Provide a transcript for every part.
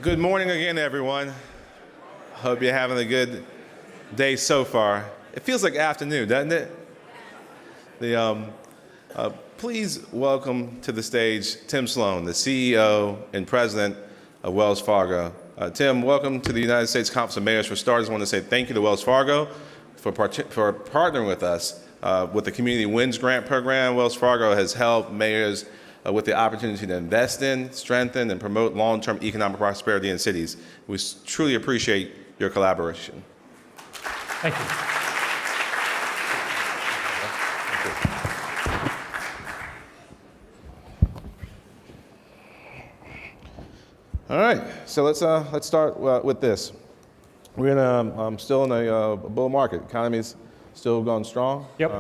Good morning again, everyone. Hope you're having a good day so far. It feels like afternoon, doesn't it? Please welcome to the stage Tim Sloan, the CEO and President of Wells Fargo. Tim, welcome to the United States Conference of Mayors. For starters, I want to say thank you to Wells Fargo for partnering with us with the Community Wins Grant Program. Wells Fargo has helped mayors with the opportunity to invest in, strengthen, and promote long-term economic prosperity in cities. We truly appreciate your collaboration. Thank you. All right, so let's start with this. We're still in a bull market. Economy's still going strong. Yep.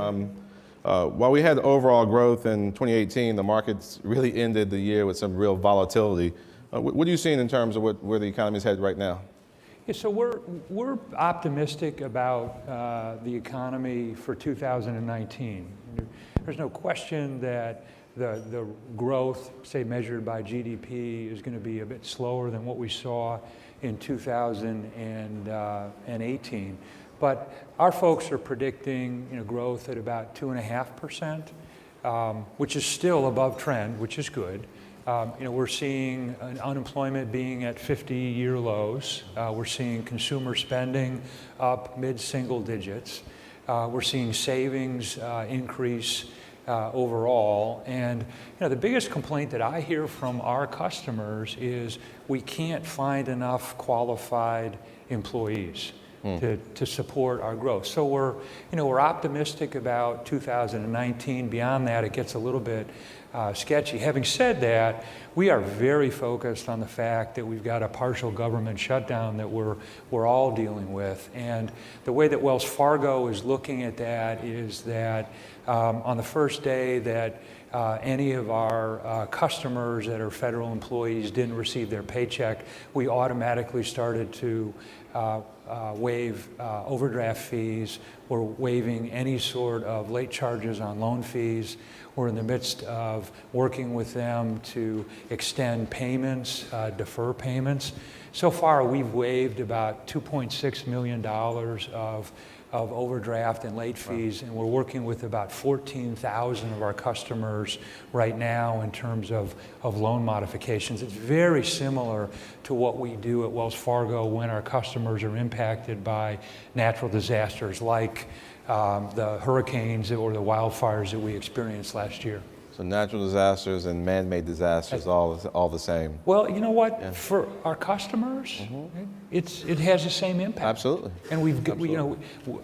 While we had overall growth in 2018, the markets really ended the year with some real volatility. What are you seeing in terms of where the economy's headed right now? Yeah, so we're optimistic about the economy for 2019. There's no question that the growth, say measured by GDP, is going to be a bit slower than what we saw in 2018. But our folks are predicting growth at about 2.5%, which is still above trend, which is good. We're seeing unemployment being at 50-year lows. We're seeing consumer spending up mid-single digits. We're seeing savings increase overall. And the biggest complaint that I hear from our customers is we can't find enough qualified employees to support our growth. So we're optimistic about 2019. Beyond that, it gets a little bit sketchy. Having said that, we are very focused on the fact that we've got a partial government shutdown that we're all dealing with. And the way that Wells Fargo is looking at that is that on the first day that any of our customers that are federal employees didn't receive their paycheck, we automatically started to waive overdraft fees. We're waiving any sort of late charges on loan fees. We're in the midst of working with them to extend payments, defer payments. So far, we've waived about $2.6 million of overdraft and late fees, and we're working with about 14,000 of our customers right now in terms of loan modifications. It's very similar to what we do at Wells Fargo when our customers are impacted by natural disasters like the hurricanes or the wildfires that we experienced last year. So natural disasters and man-made disasters, all the same. Well, you know what? Yeah. For our customers, it has the same impact. Absolutely. And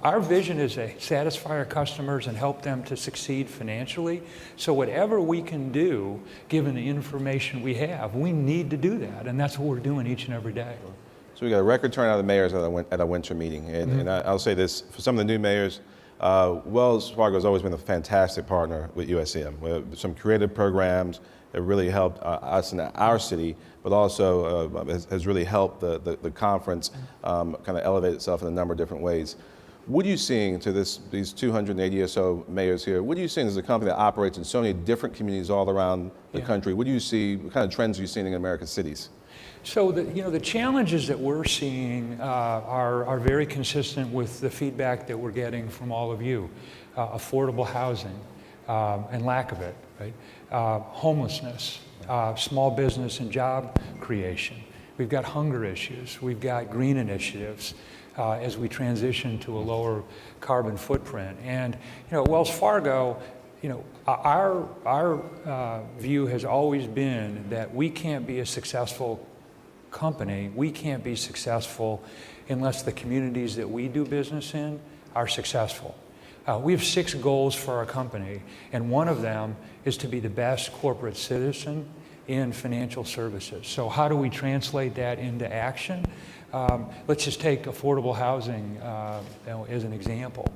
our vision is to satisfy our customers and help them to succeed financially. So whatever we can do, given the information we have, we need to do that, and that's what we're doing each and every day. So we got a record turnout of mayors at a winter meeting, and I'll say this for some of the new mayors. Wells Fargo has always been a fantastic partner with USCM. We have some creative programs that really helped us in our city, but also has really helped the conference kind of elevate itself in a number of different ways. What are you seeing to these 280 or so mayors here? What are you seeing as a company that operates in so many different communities all around the country? What do you see? What kind of trends are you seeing in America's cities? So the challenges that we're seeing are very consistent with the feedback that we're getting from all of you. Affordable housing and lack of it, right? Homelessness, small business and job creation. We've got hunger issues. We've got green initiatives as we transition to a lower carbon footprint. And at Wells Fargo, our view has always been that we can't be a successful company, we can't be successful unless the communities that we do business in are successful. We have 6 goals for our company, and one of them is to be the best corporate citizen in financial services. So how do we translate that into action? Let's just take affordable housing as an example.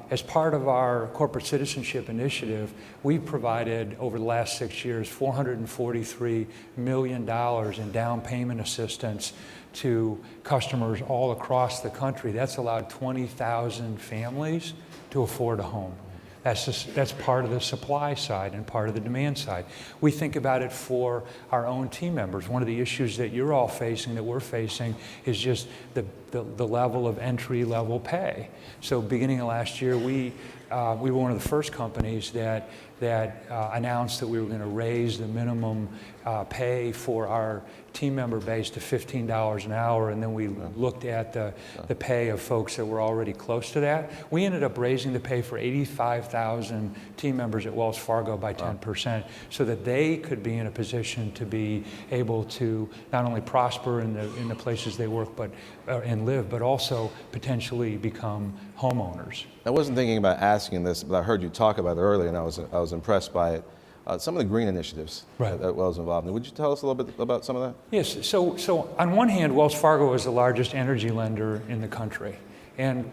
As part of our corporate citizenship initiative, we've provided over the last 6 years $443 million in down payment assistance to customers all across the country. That's allowed 20,000 families to afford a home. That's part of the supply side and part of the demand side. We think about it for our own team members. One of the issues that you're all facing, that we're facing, is just the level of entry-level pay. So beginning of last year, we were one of the first companies that announced that we were going to raise the minimum pay for our team member base to $15 an hour, and then we looked at the pay of folks that were already close to that. We ended up raising the pay for 85,000 team members at Wells Fargo by 10%, so that they could be in a position to be able to not only prosper in the places they work and live, but also potentially become homeowners. I wasn't thinking about asking this, but I heard you talk about it earlier, and I was impressed by it. Some of the green initiatives that Wells involved in. Would you tell us a little bit about some of that? Yes. So on one hand, Wells Fargo is the largest energy lender in the country, and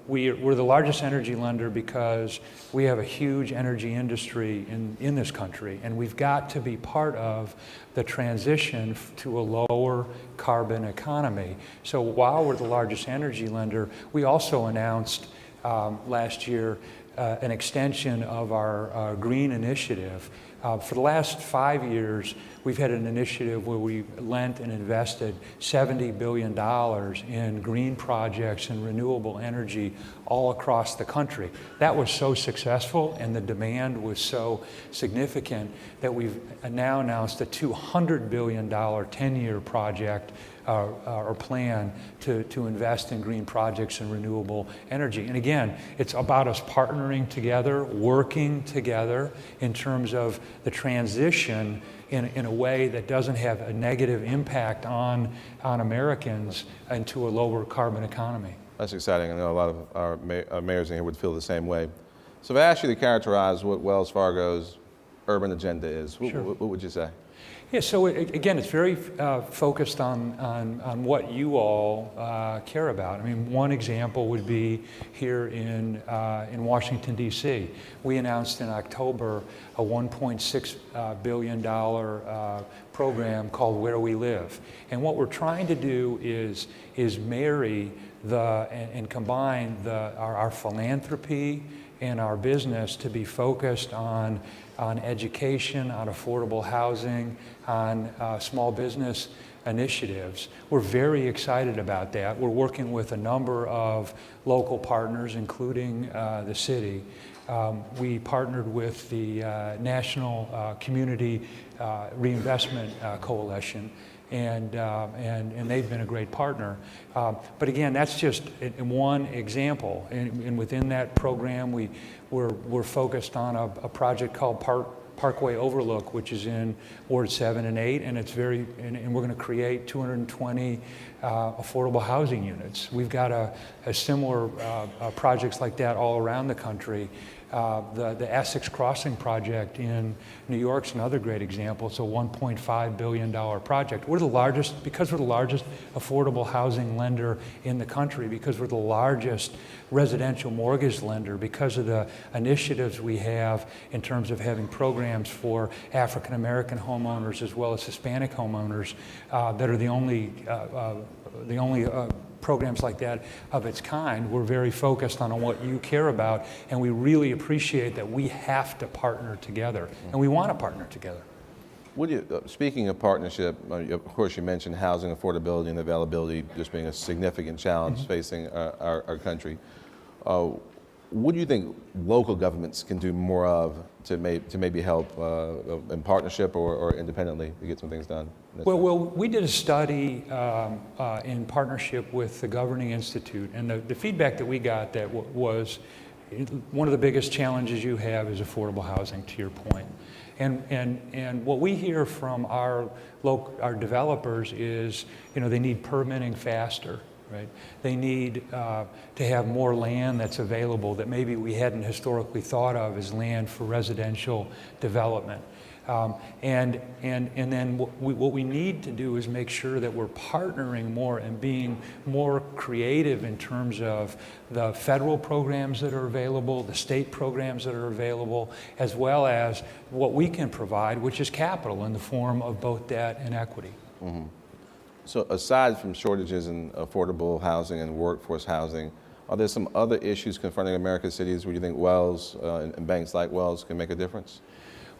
we're the largest energy lender because we have a huge energy industry in this country, and we've got to be part of the transition to a lower carbon economy. So while we're the largest energy lender, we also announced last year an extension of our green initiative. For the last 5 years, we've had an initiative where we lent and invested $70 billion in green projects and renewable energy all across the country. That was so successful and the demand was so significant that we've now announced a $200 billion 10-year project or plan to invest in green projects and renewable energy. And again, it's about us partnering together, working together in terms of the transition in a way that doesn't have a negative impact on Americans into a lower carbon economy. That's exciting. I know a lot of our mayors in here would feel the same way. So if I asked you to characterize what Wells Fargo's urban agenda is, what would you say? Yeah, so again, it's very focused on what you all care about. I mean, one example would be here in Washington, D.C. We announced in October a $1.6 billion program called Where We Live. And what we're trying to do is marry and combine our philanthropy and our business to be focused on education, on affordable housing, on small business initiatives. We're very excited about that. We're working with a number of local partners, including the city. We partnered with the National Community Reinvestment Coalition, and they've been a great partner. But again, that's just one example. And within that program, we're focused on a project called Parkway Overlook, which is in Ward 7 and 8, and and we're going to create 220 affordable housing units. We've got a similar projects like that all around the country. The Essex Crossing project in New York's another great example. It's a $1.5 billion project. We're the largest, because we're the largest affordable housing lender in the country, because we're the largest residential mortgage lender, because of the initiatives we have in terms of having programs for African American homeowners as well as Hispanic homeowners that are the only programs like that of its kind. We're very focused on what you care about, and we really appreciate that we have to partner together, and we want to partner together. Speaking of partnership, of course you mentioned housing affordability and availability just being a significant challenge facing our country. What do you think local governments can do more of to maybe help in partnership or independently to get some things done? Well, we did a study in partnership with the Governing Institute, and the feedback that we got that was one of the biggest challenges you have is affordable housing, to your point. And what we hear from our developers is, they need permitting faster. Right? They need to have more land that's available that maybe we hadn't historically thought of as land for residential development. And then what we need to do is make sure that we're partnering more and being more creative in terms of the federal programs that are available, the state programs that are available, as well as what we can provide, which is capital in the form of both debt and equity. Mm-hmm. So aside from shortages in affordable housing and workforce housing, Are there some other issues confronting America's cities where you think Wells and banks like Wells can make a difference?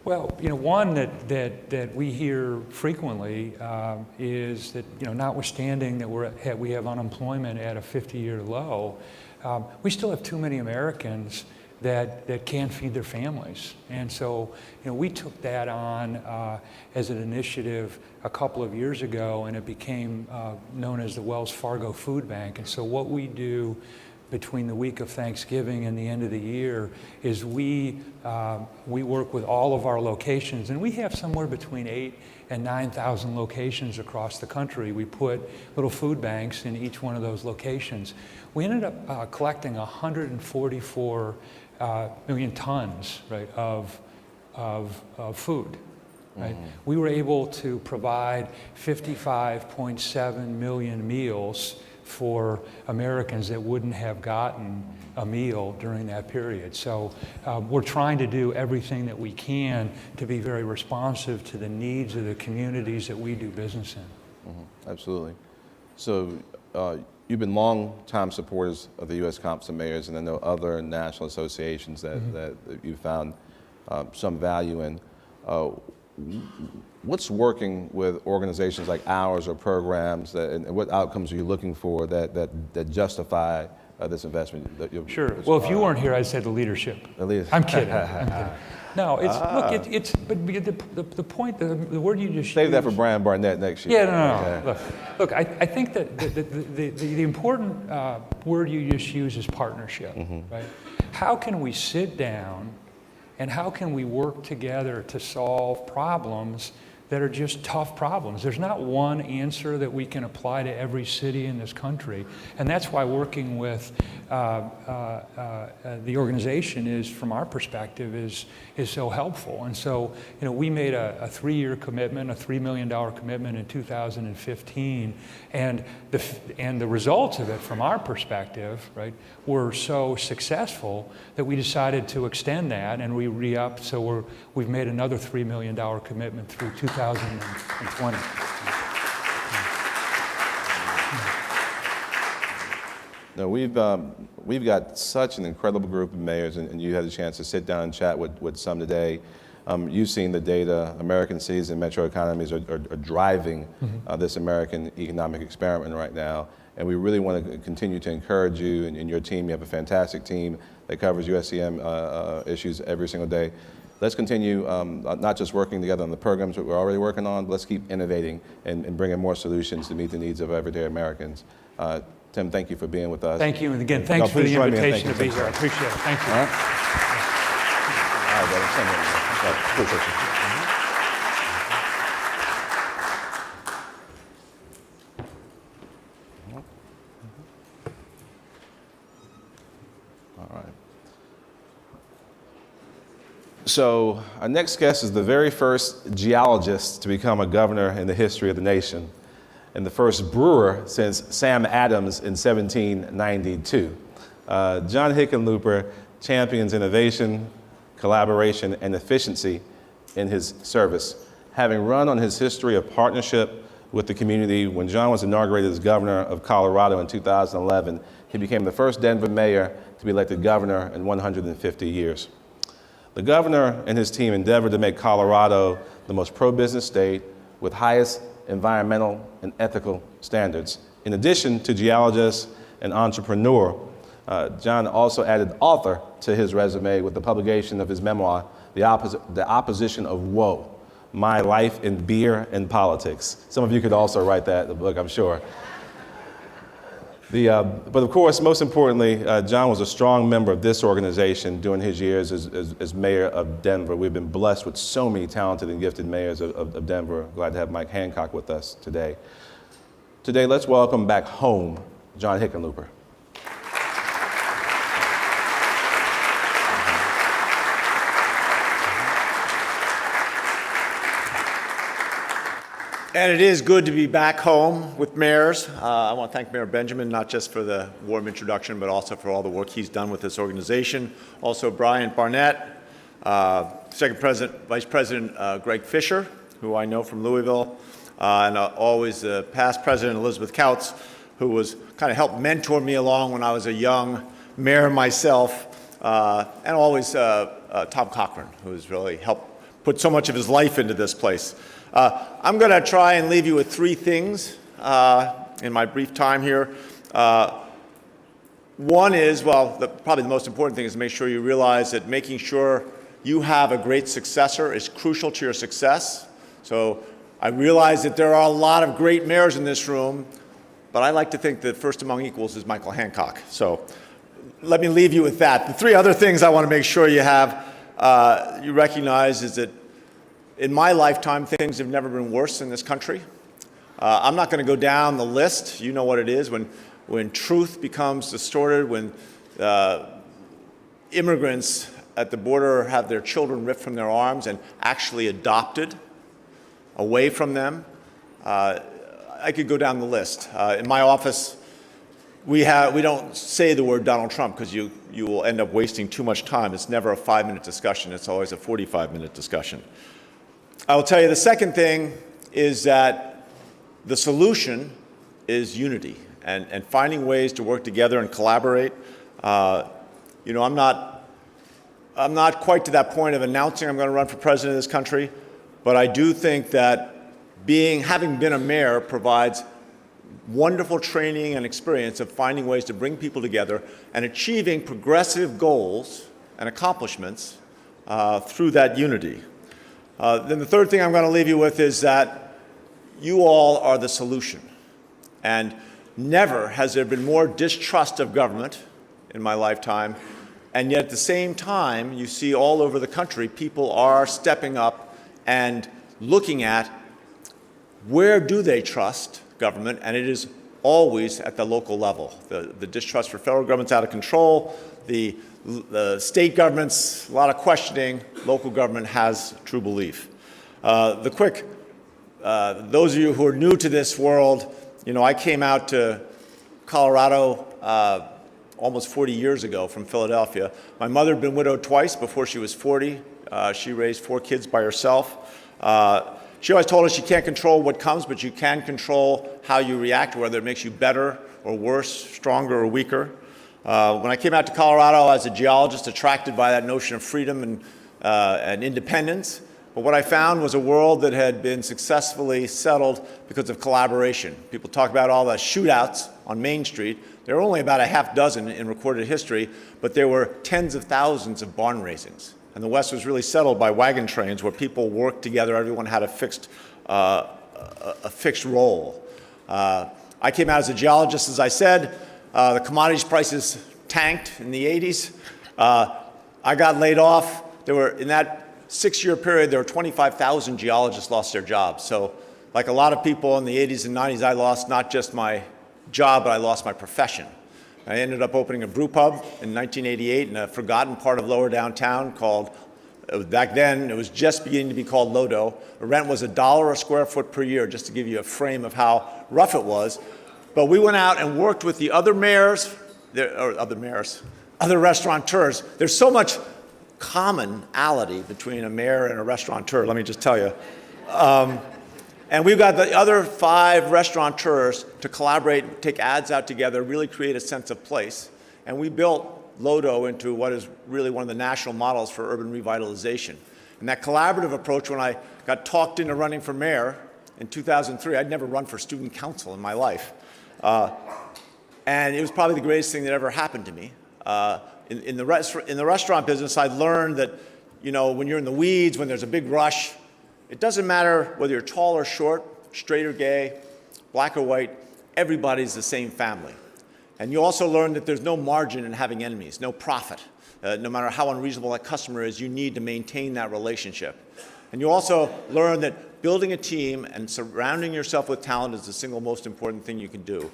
Well, one that we hear frequently is that, notwithstanding that we have unemployment at a 50-year low, we still have too many Americans that can't feed their families. And so, we took that on as an initiative a couple of years ago, and it became known as the Wells Fargo Food Bank. And so what we do between the week of Thanksgiving and the end of the year is we work with all of our locations, and we have somewhere between 8,000 and 9,000 locations across the country. We put little food banks in each one of those locations. We ended up collecting 144 million tons, right, of food. Right? Mm-hmm. We were able to provide 55.7 million meals for Americans that wouldn't have gotten a meal during that period. So we're trying to do everything that we can to be very responsive to the needs of the communities that we do business in. Mm-hmm. Absolutely. So you've been long-time supporters of the U.S. Conference of Mayors, and I know other national associations that, mm-hmm. that you found some value in. What's working with organizations like ours or programs, and what outcomes are you looking for that justify this investment? Sure. Well, if you weren't here, I'd say the leadership. I'm kidding. I'm kidding. No, but the point, the word you just save used, that for Brian Barnett next year. Yeah, no. Okay. Look. I think that the important word you just used is partnership. Mm-hmm. Right? How can we sit down and how can we work together to solve problems that are just tough problems? There's not one answer that we can apply to every city in this country. And that's why working with the organization is, from our perspective, is so helpful. And so, we made a 3-year commitment, a $3 million commitment in 2015. And the results of it, from our perspective, right, were so successful that we decided to extend that, and we re-upped. So we've made another $3 million commitment through 2020. No, we've got such an incredible group of mayors, and you had a chance to sit down and chat with some today. You've seen the data. American cities and metro economies are driving this American economic experiment right now, and we really want to continue to encourage you and your team. You have a fantastic team that covers USCM issues every single day. Let's continue not just working together on the programs that we're already working on, but let's keep innovating and bringing more solutions to meet the needs of everyday Americans. Tim, thank you for being with us. Thank you, and again, thanks for the invitation to be here. I appreciate it. Thank you. All right. All right, brother. Appreciate you. All right. So our next guest is the very first geologist to become a governor in the history of the nation, and the first brewer since Sam Adams in 1792. John Hickenlooper champions innovation, collaboration, and efficiency in his service. Having run on his history of partnership with the community, when John was inaugurated as governor of Colorado in 2011, he became the first Denver mayor to be elected governor in 150 years. The governor and his team endeavored to make Colorado the most pro-business state with highest environmental and ethical standards. In addition to geologist and entrepreneur, John also added author to his resume with the publication of his memoir, The Opposition of Woe, My Life in Beer and Politics. Some of you could also write that in the book, I'm sure. But of course, most importantly, John was a strong member of this organization during his years as mayor of Denver. We've been blessed with so many talented and gifted mayors of Denver. Glad to have Mike Hancock with us today. Today, let's welcome back home John Hickenlooper. And it is good to be back home with mayors. I want to thank Mayor Benjamin, not just for the warm introduction, but also for all the work he's done with this organization. Also, Brian Barnett, Second President, Vice President Greg Fisher, who I know from Louisville, and always past President Elizabeth Couts, who was kind of helped mentor me along when I was a young mayor myself, and always Tom Cochran, who's really helped put so much of his life into this place. I'm going to try and leave you with three things in my brief time here. One is, well, probably the most important thing is to make sure you realize that making sure you have a great successor is crucial to your success. So I realize that there are a lot of great mayors in this room, but I like to think that first among equals is Michael Hancock. So let me leave you with that. The three other things I want to make sure you have, you recognize is that in my lifetime, things have never been worse in this country. I'm not going to go down the list. You know what it is when truth becomes distorted, when immigrants at the border have their children ripped from their arms and actually adopted away from them. I could go down the list. In my office, we don't say the word Donald Trump because you will end up wasting too much time. It's never a 5-minute discussion. It's always a 45-minute discussion. I will tell you the second thing is that the solution is unity and finding ways to work together and collaborate. You know, I'm not quite to that point of announcing I'm going to run for president of this country, but I do think that having been a mayor provides wonderful training and experience of finding ways to bring people together and achieving progressive goals and accomplishments through that unity. Then the third thing I'm going to leave you with is that you all are the solution. And never has there been more distrust of government in my lifetime. And yet at the same time, you see all over the country, people are stepping up and looking at where do they trust government, and it is always at the local level. The distrust for federal government's out of control. The state government's a lot of questioning. Local government has true belief. Those of you who are new to this world, you know, I came out to Colorado almost 40 years ago from Philadelphia. My mother had been widowed twice before she was 40. She raised 4 kids by herself. She always told us you can't control what comes, but you can control how you react, whether it makes you better or worse, stronger or weaker. When I came out to Colorado, I was a geologist attracted by that notion of freedom and independence. But what I found was a world that had been successfully settled because of collaboration. People talk about all the shootouts on Main Street. There were only about a half dozen in recorded history, but there were tens of thousands of barn raisings. And the West was really settled by wagon trains where people worked together. Everyone had a fixed role. I came out as a geologist, as I said. The commodities prices tanked in the 80s. I got laid off. In that 6-year period, there were 25,000 geologists lost their jobs. So like a lot of people in the 80s and 90s, I lost not just my job, but I lost my profession. I ended up opening a brew pub in 1988 in a forgotten part of lower downtown called, back then, it was just beginning to be called Lodo. The rent was $1 a square foot per year, just to give you a frame of how rough it was. But we went out and worked with the other mayors, other restaurateurs. There's so much commonality between a mayor and a restaurateur, let me just tell you. And we've got the other 5 restaurateurs to collaborate, take ads out together, really create a sense of place. And we built Lodo into what is really one of the national models for urban revitalization. And that collaborative approach, when I got talked into running for mayor in 2003, I'd never run for student council in my life. And it was probably the greatest thing that ever happened to me. In the restaurant business, I learned that, you know, when you're in the weeds, when there's a big rush, it doesn't matter whether you're tall or short, straight or gay, black or white, everybody's the same family. And you also learn that there's no margin in having enemies, no profit. No matter how unreasonable that customer is, you need to maintain that relationship. And you also learn that building a team and surrounding yourself with talent is the single most important thing you can do.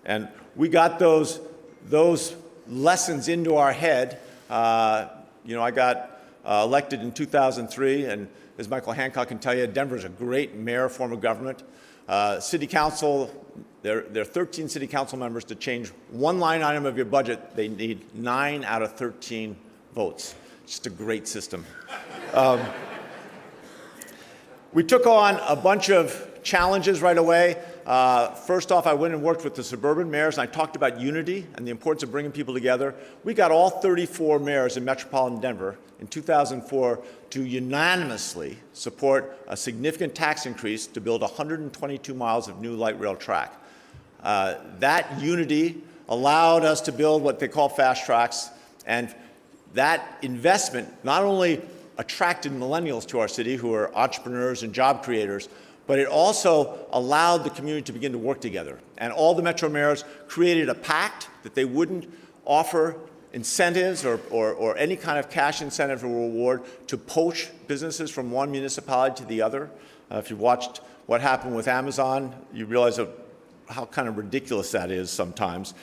And we got those lessons into our head. You know, I got elected in 2003, and as Michael Hancock can tell you, Denver's a great mayor form of government. City council, there are 13 city council members. To change one line item of your budget, they need 9 out of 13 votes. It's just a great system. We took on a bunch of challenges right away. First off, I went and worked with the suburban mayors, and I talked about unity and the importance of bringing people together. We got all 34 mayors in metropolitan Denver in 2004 to unanimously support a significant tax increase to build 122 miles of new light rail track. That unity allowed us to build what they call fast tracks, and that investment not only attracted millennials to our city who are entrepreneurs and job creators, but it also allowed the community to begin to work together. And all the metro mayors created a pact that they wouldn't offer incentives or any kind of cash incentive or reward to poach businesses from one municipality to the other. If you've watched what happened with Amazon, you realize how kind of ridiculous that is sometimes.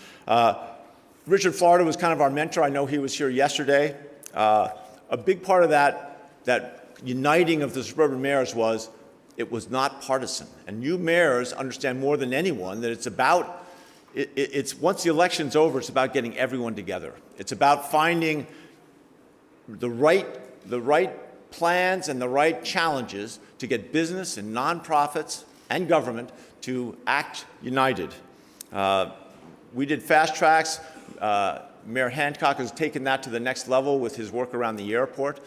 Richard Florida was kind of our mentor. I know he was here yesterday. A big part of that uniting of the suburban mayors was it was not partisan. And you mayors understand more than anyone that it's about, once the election's over, it's about getting everyone together. It's about finding the right plans and the right challenges to get business and nonprofits and government to act united. We did fast tracks. Mayor Hancock has taken that to the next level with his work around the airport.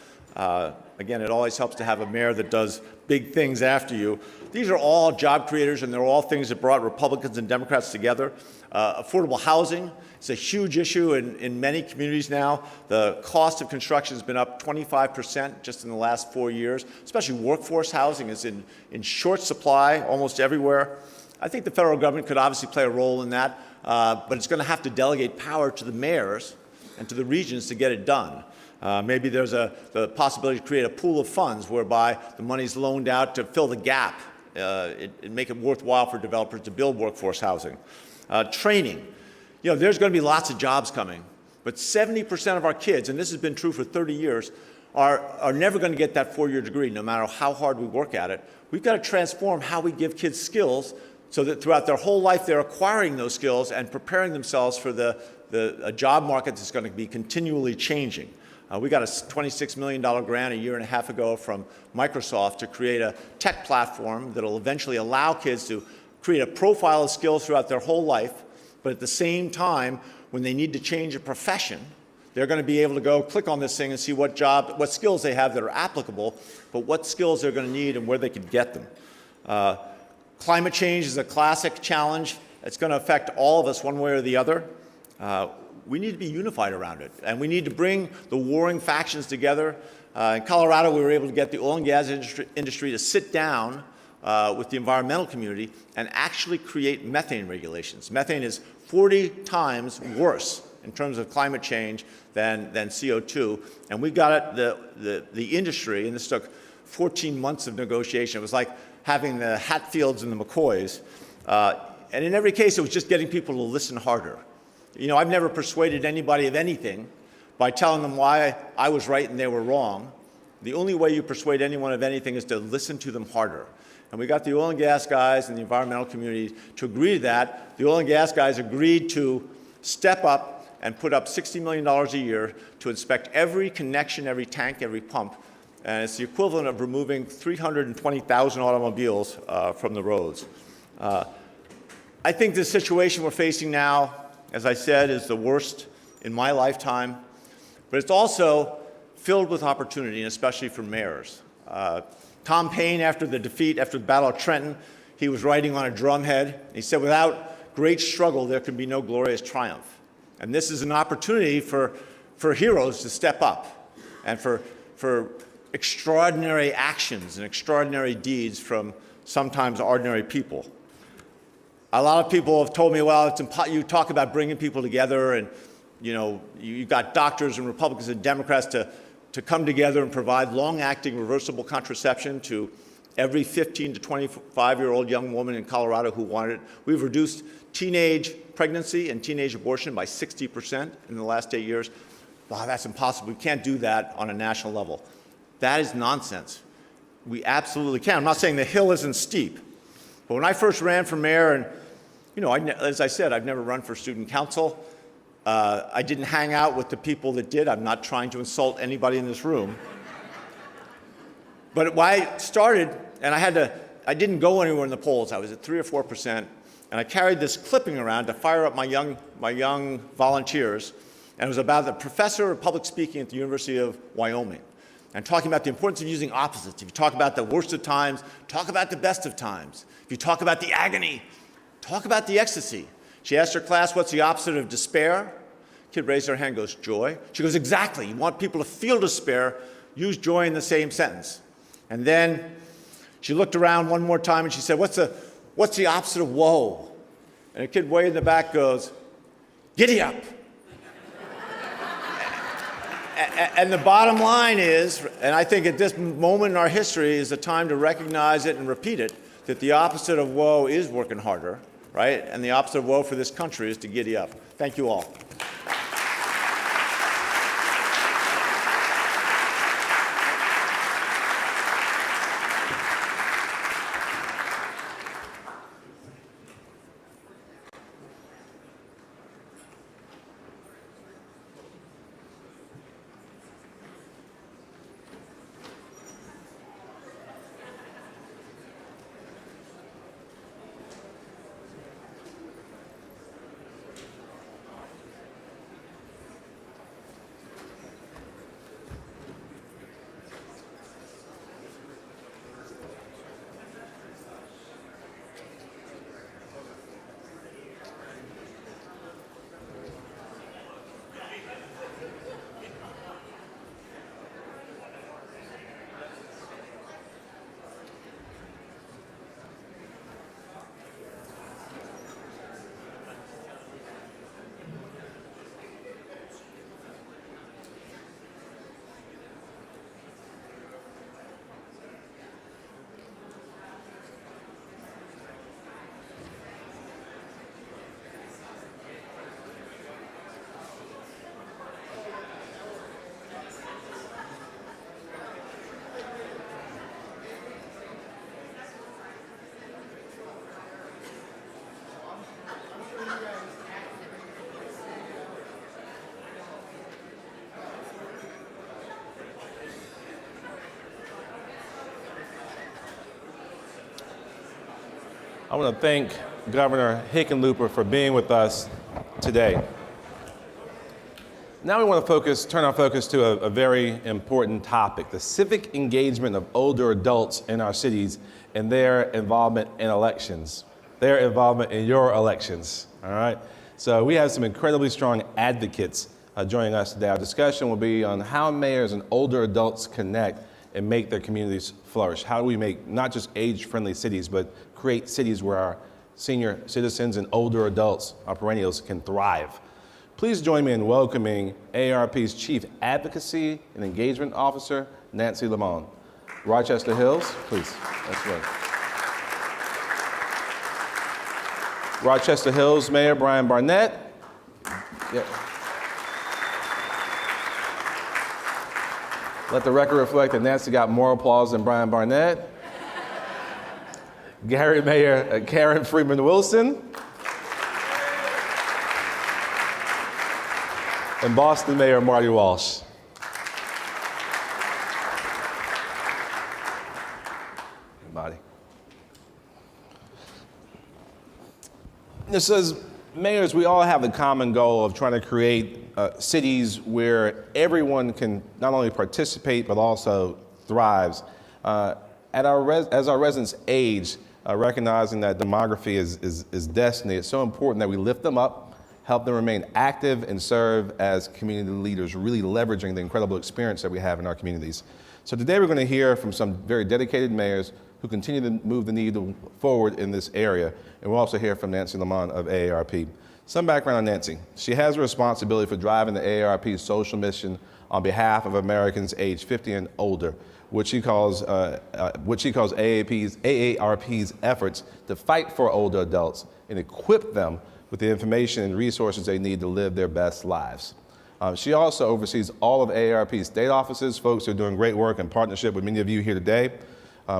Again, it always helps to have a mayor that does big things after you. These are all job creators, and they're all things that brought Republicans and Democrats together. Affordable housing is a huge issue in many communities now. The cost of construction has been up 25% just in the last 4 years, especially workforce housing is in short supply almost everywhere. I think the federal government could obviously play a role in that, but it's going to have to delegate power to the mayors and to the regions to get it done. Maybe there's the possibility to create a pool of funds whereby the money's loaned out to fill the gap and make it worthwhile for developers to build workforce housing. Training. You know, there's going to be lots of jobs coming, but 70% of our kids, and this has been true for 30 years, are never going to get that 4-year degree, no matter how hard we work at it. We've got to transform how we give kids skills so that throughout their whole life they're acquiring those skills and preparing themselves for a job market that's going to be continually changing. We got a $26 million grant a year and a half ago from Microsoft to create a tech platform that will eventually allow kids to create a profile of skills throughout their whole life, but at the same time, when they need to change a profession, they're going to be able to go click on this thing and see what skills they have that are applicable, but what skills they're going to need and where they can get them. Climate change is a classic challenge. It's going to affect all of us one way or the other. We need to be unified around it, and we need to bring the warring factions together. In Colorado, we were able to get the oil and gas industry to sit down with the environmental community and actually create methane regulations. Methane is 40 times worse in terms of climate change than CO2, and we got it, the industry, and this took 14 months of negotiation. It was like having the Hatfields and the McCoys, and in every case, it was just getting people to listen harder. You know, I've never persuaded anybody of anything by telling them why I was right and they were wrong. The only way you persuade anyone of anything is to listen to them harder. And we got the oil and gas guys and the environmental community to agree to that. The oil and gas guys agreed to step up and put up $60 million a year to inspect every connection, every tank, every pump. And it's the equivalent of removing 320,000 automobiles from the roads. I think the situation we're facing now, as I said, is the worst in my lifetime, but it's also filled with opportunity, and especially for mayors. Tom Paine, after the defeat, after the Battle of Trenton, he was writing on a drumhead. He said, without great struggle, there can be no glorious triumph. And this is an opportunity for heroes to step up and for extraordinary actions and extraordinary deeds from sometimes ordinary people. A lot of people have told me, well, you talk about bringing people together, and you know, you've got doctors and Republicans and Democrats to come together and provide long-acting reversible contraception to every 15 to 25-year-old young woman in Colorado who wanted it. We've reduced teenage pregnancy and teenage abortion by 60% in the last 8 years. Wow, that's impossible. We can't do that on a national level. That is nonsense. We absolutely can. I'm not saying the hill isn't steep. But when I first ran for mayor, and you know, as I said, I've never run for student council. I didn't hang out with the people that did. I'm not trying to insult anybody in this room. But when I started, and I had to I didn't go anywhere in the polls. I was at 3 or 4%, and I carried this clipping around to fire up my young volunteers, and it was about the professor of public speaking at the University of Wyoming, and talking about the importance of using opposites. If you talk about the worst of times, talk about the best of times. If you talk about the agony, talk about the ecstasy. She asked her class, what's the opposite of despair? Kid raised her hand, goes, joy. She goes, exactly. You want people to feel despair, use joy in the same sentence. And then she looked around one more time and she said, what's the opposite of woe? And a kid way in the back goes, giddy up. And the bottom line is, and I think at this moment in our history is the time to recognize it and repeat it, that the opposite of woe is working harder, right? And the opposite of woe for this country is to giddy up. Thank you all. I want to thank Governor Hickenlooper for being with us today. Now we want to turn our focus to a very important topic, the civic engagement of older adults in our cities and their involvement in elections, their involvement in your elections, all right? So we have some incredibly strong advocates joining us today. Our discussion will be on how mayors and older adults connect and make their communities flourish. How do we make not just age-friendly cities, but create cities where our senior citizens and older adults, our perennials, can thrive. Please join me in welcoming AARP's Chief Advocacy and Engagement Officer, Nancy Lamont. Rochester Hills, please. That's right. Rochester Hills Mayor Brian Barnett. Yeah. Let the record reflect that Nancy got more applause than Brian Barnett. Gary Mayor Karen Freeman Wilson. And Boston Mayor Marty Walsh. Marty. This says, mayors, we all have the common goal of trying to create cities where everyone can not only participate but also thrives. As our residents age, recognizing that demography is destiny, it's so important that we lift them up, help them remain active, and serve as community leaders, really leveraging the incredible experience that we have in our communities. So today we're going to hear from some very dedicated mayors who continue to move the needle forward in this area. And we'll also hear from Nancy Lamont of AARP. Some background on Nancy. She has a responsibility for driving the AARP's social mission on behalf of Americans aged 50 and older, which she calls AARP's efforts to fight for older adults and equip them with the information and resources they need to live their best lives. She also oversees all of AARP's state offices, folks who are doing great work in partnership with many of you here today.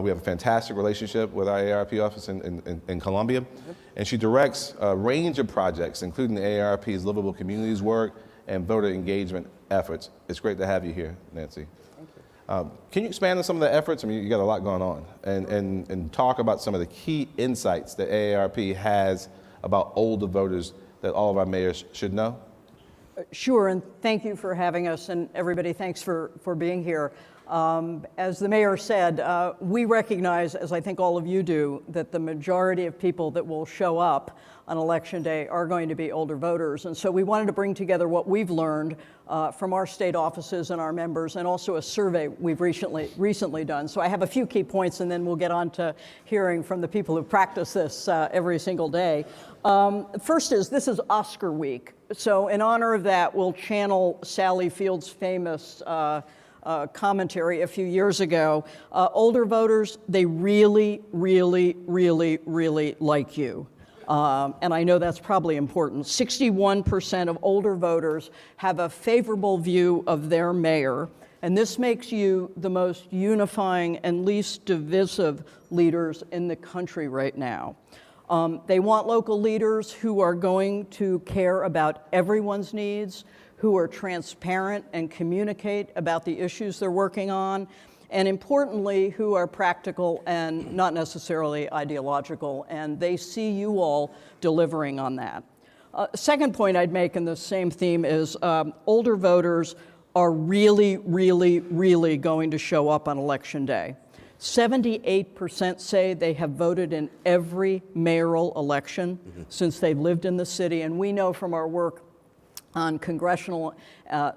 We have a fantastic relationship with our AARP office in Columbia. Yep. And she directs a range of projects, including the AARP's Livable Communities work and voter engagement efforts. It's great to have you here, Nancy. Thank you. Can you expand on some of the efforts? I mean, you got a lot going on, and talk about some of the key insights that AARP has about older voters that all of our mayors should know? Sure, and thank you for having us, and everybody, thanks for being here. As the mayor said, we recognize, as I think all of you do, that the majority of people that will show up on Election Day are going to be older voters. And so we wanted to bring together what we've learned from our state offices and our members, and also a survey we've recently done. So I have a few key points, and then we'll get on to hearing from the people who practice this every single day. First is, this is Oscar week. So in honor of that, we'll channel Sally Field's famous commentary a few years ago. Older voters, they really, really, really, really like you. And I know that's probably important. 61% of older voters have a favorable view of their mayor, and this makes you the most unifying and least divisive leaders in the country right now. They want local leaders who are going to care about everyone's needs, who are transparent and communicate about the issues they're working on, and importantly, who are practical and not necessarily ideological, and they see you all delivering on that. Second point I'd make in the same theme is older voters are really, really, really going to show up on Election Day. 78% say they have voted in every mayoral election since they've lived in the city, and we know from our work on congressional,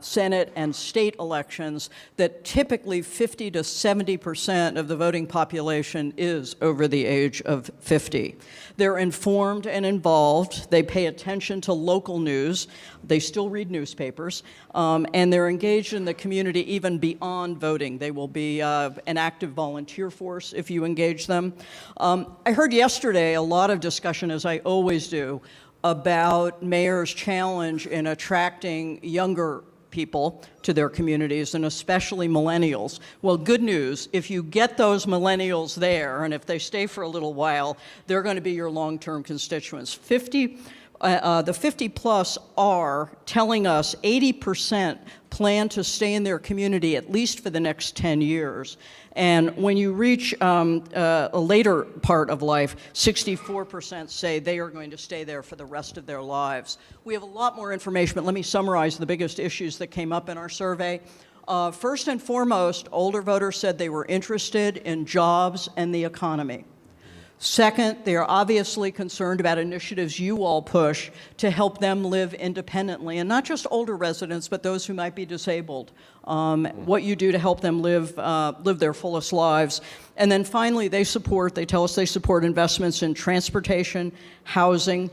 Senate, and state elections that typically 50 to 70% of the voting population is over the age of 50. They're informed and involved. They pay attention to local news. They still read newspapers. And they're engaged in the community even beyond voting. They will be an active volunteer force if you engage them. I heard yesterday a lot of discussion, as I always do, about mayors' challenge in attracting younger people to their communities, and especially millennials. Well, good news, if you get those millennials there, and if they stay for a little while, they're going to be your long-term constituents. The 50 plus are telling us 80% plan to stay in their community at least for the next 10 years. And when you reach a later part of life, 64% say they are going to stay there for the rest of their lives. We have a lot more information, but let me summarize the biggest issues that came up in our survey. First and foremost, older voters said they were interested in jobs and the economy. Second, they are obviously concerned about initiatives you all push to help them live independently, and not just older residents, but those who might be disabled. What you do to help them live their fullest lives. And then finally, they tell us they support investments in transportation, housing,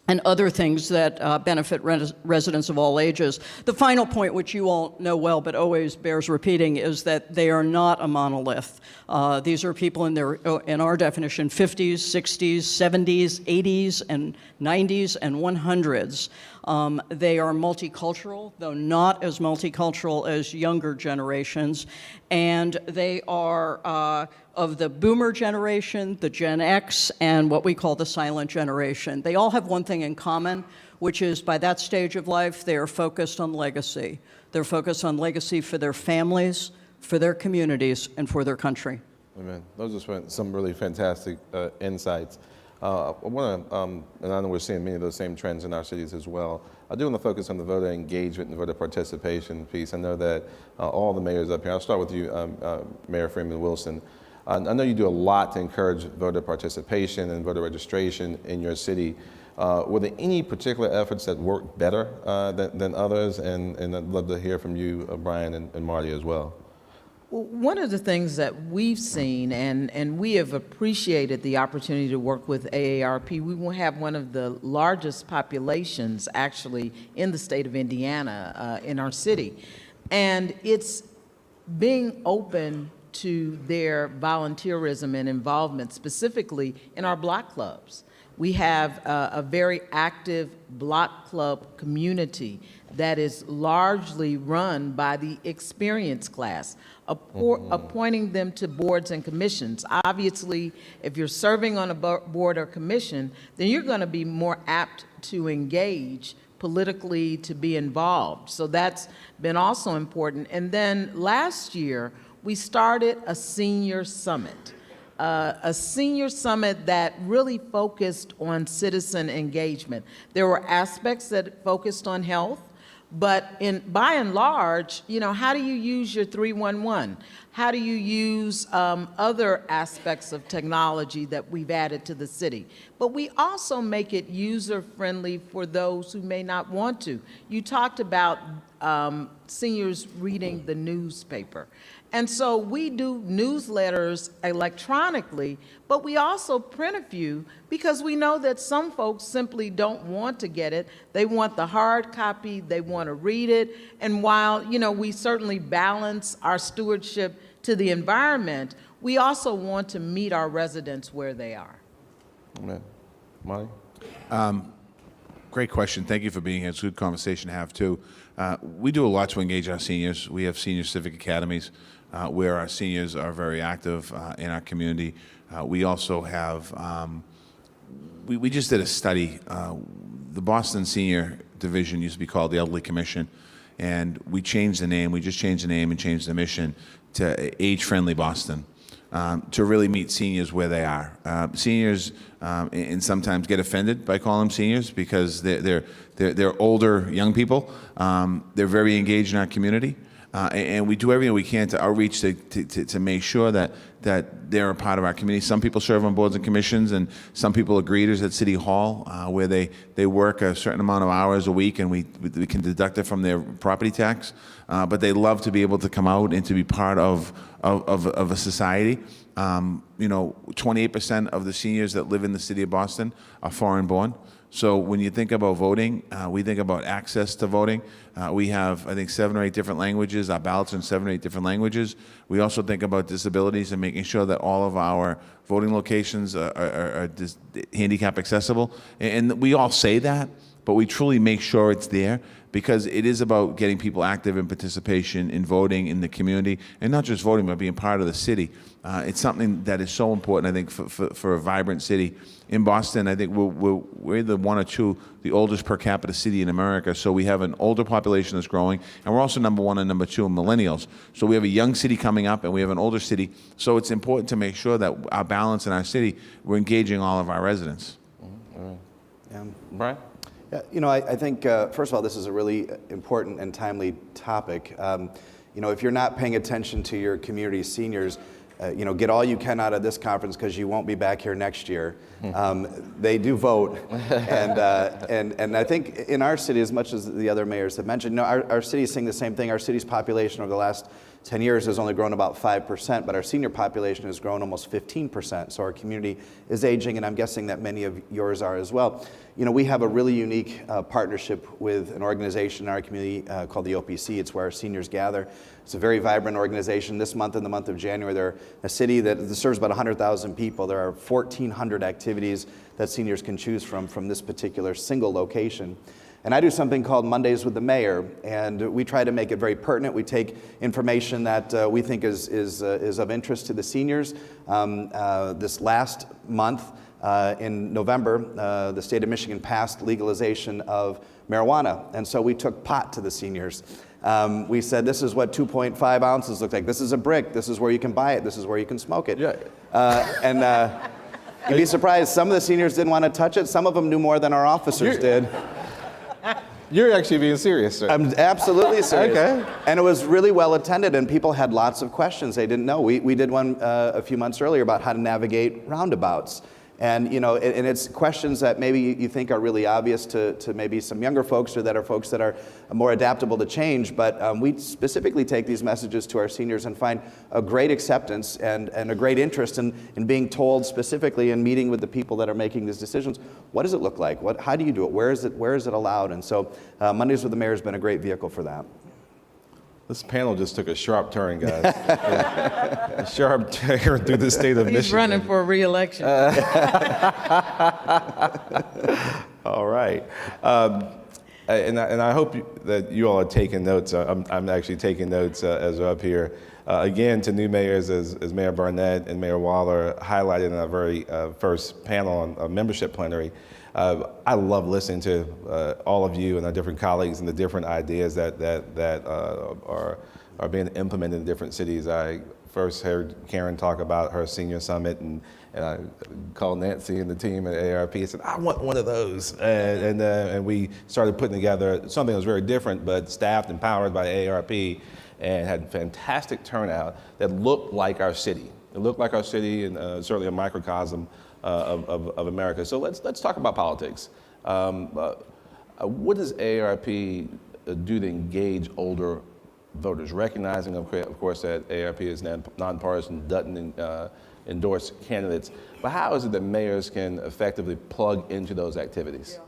and other things that benefit residents of all ages. The final point, which you all know well but always bears repeating, is that they are not a monolith. These are people in our definition, 50s, 60s, 70s, 80s, and 90s, and 100s. They are multicultural, though not as multicultural as younger generations, and they are of the boomer generation, the Gen X, and what we call the silent generation. They all have one thing in common, which is by that stage of life, they are focused on legacy. They're focused on legacy for their families, for their communities, and for their country. Amen. Those are some really fantastic insights. I want to, and I know we're seeing many of those same trends in our cities as well. I do want to focus on the voter engagement and voter participation piece. I know that all the mayors up here, I'll start with you, Mayor Freeman Wilson. I know you do a lot to encourage voter participation and voter registration in your city. Were there any particular efforts that worked better than others? And I'd love to hear from you, Brian and Marty as well. Well, one of the things that we've seen, and we have appreciated the opportunity to work with AARP, we will have one of the largest populations actually in the state of Indiana, in our city. And it's being open to their volunteerism and involvement, specifically in our block clubs. We have a very active block club community that is largely run by the experienced class, appointing them to boards and commissions. Obviously, if you're serving on a board or commission, then you're going to be more apt to engage politically, to be involved. So that's been also important. And then last year, we started a senior summit. A senior summit that really focused on citizen engagement. There were aspects that focused on health, but by and large, how do you use your 311? How do you use other aspects of technology that we've added to the city? But we also make it user-friendly for those who may not want to. You talked about seniors reading the newspaper. And so we do newsletters electronically, but we also print a few because we know that some folks simply don't want to get it. They want the hard copy, they want to read it. And while, we certainly balance our stewardship to the environment, we also want to meet our residents where they are. Amen. Marty? Great question. Thank you for being here. It's a good conversation to have, too. We do a lot to engage our seniors. We have senior civic academies where our seniors are very active in our community. We also have, we just did a study. The Boston Senior Division used to be called the Elderly Commission, and we changed the name. We just changed the name and changed the mission to Age-Friendly Boston. To really meet seniors where they are. Seniors and sometimes get offended by calling them seniors because they're older young people. They're very engaged in our community. And we do everything we can to outreach to make sure that they're a part of our community. Some people serve on boards and commissions, and some people are greeters at City Hall where they work a certain amount of hours a week, and we can deduct it from their property tax. But they love to be able to come out and to be part of a society. 28% of the seniors that live in the city of Boston are foreign born. So when you think about voting, we think about access to voting. We have, I think, 7 or 8 different languages. Our ballots are in 7 or 8 different languages. We also think about disabilities and making sure that all of our voting locations are handicap accessible. And we all say that, but we truly make sure it's there because it is about getting people active in participation in voting in the community, and not just voting, but being part of the city. It's something that is so important, I think, for a vibrant city. In Boston, I think we're the 1 or 2, the oldest per capita city in America, so we have an older population that's growing, and we're also number 1 and number 2 in millennials. So we have a young city coming up, and we have an older city, so it's important to make sure that our balance in our city, we're engaging all of our residents. Brian? Yeah, I think, first of all, this is a really important and timely topic. If you're not paying attention to your community seniors, get all you can out of this conference because you won't be back here next year. They do vote, and I think in our city, as much as the other mayors have mentioned, our city is saying the same thing. Our city's population over the last 10 years has only grown about 5%, but our senior population has grown almost 15%. So our community is aging, and I'm guessing that many of yours are as well. We have a really unique partnership with an organization in our community called the OPC. It's where our seniors gather. It's a very vibrant organization. This month, in the month of January, they're a city that serves about 100,000 people. There are 1,400 activities that seniors can choose from this particular single location. And I do something called Mondays with the Mayor, and we try to make it very pertinent. We take information that we think is of interest to the seniors. This last month, in November, the state of Michigan passed legalization of marijuana, and so we took pot to the seniors. We said, this is what 2.5 ounces look like. This is a brick. This is where you can buy it. This is where you can smoke it. Yeah. You'd be surprised. Some of the seniors didn't want to touch it. Some of them knew more than our officers did. You're actually being serious, sir. I'm absolutely serious. Okay. And it was really well attended, and people had lots of questions they didn't know. We did one a few months earlier about how to navigate roundabouts. And, and it's questions that maybe you think are really obvious to maybe some younger folks, or that are folks that are more adaptable to change. But we specifically take these messages to our seniors and find a great acceptance and a great interest in being told specifically and meeting with the people that are making these decisions. What does it look like? How do you do it? Where is it allowed? And so Mondays with the Mayor has been a great vehicle for that. This panel just took a sharp turn, guys. A sharp turn through the state of Michigan. He's running for re-election. All right. I hope that you all are taking notes. I'm actually taking notes as we're up here. Again, to new mayors, as Mayor Barnett and Mayor Waller highlighted in our very first panel on membership plenary, I love listening to all of you and our different colleagues and the different ideas that are being implemented in different cities. I first heard Karen talk about her senior summit, and I called Nancy and the team at AARP and said, I want one of those. And we started putting together something that was very different, but staffed and powered by AARP, and had fantastic turnout that looked like our city. It looked like our city, and certainly a microcosm of America. So let's talk about politics. What does AARP do to engage older voters, recognizing, of course, that AARP is nonpartisan, doesn't endorse candidates, but how is it that mayors can effectively plug into those activities? Yeah.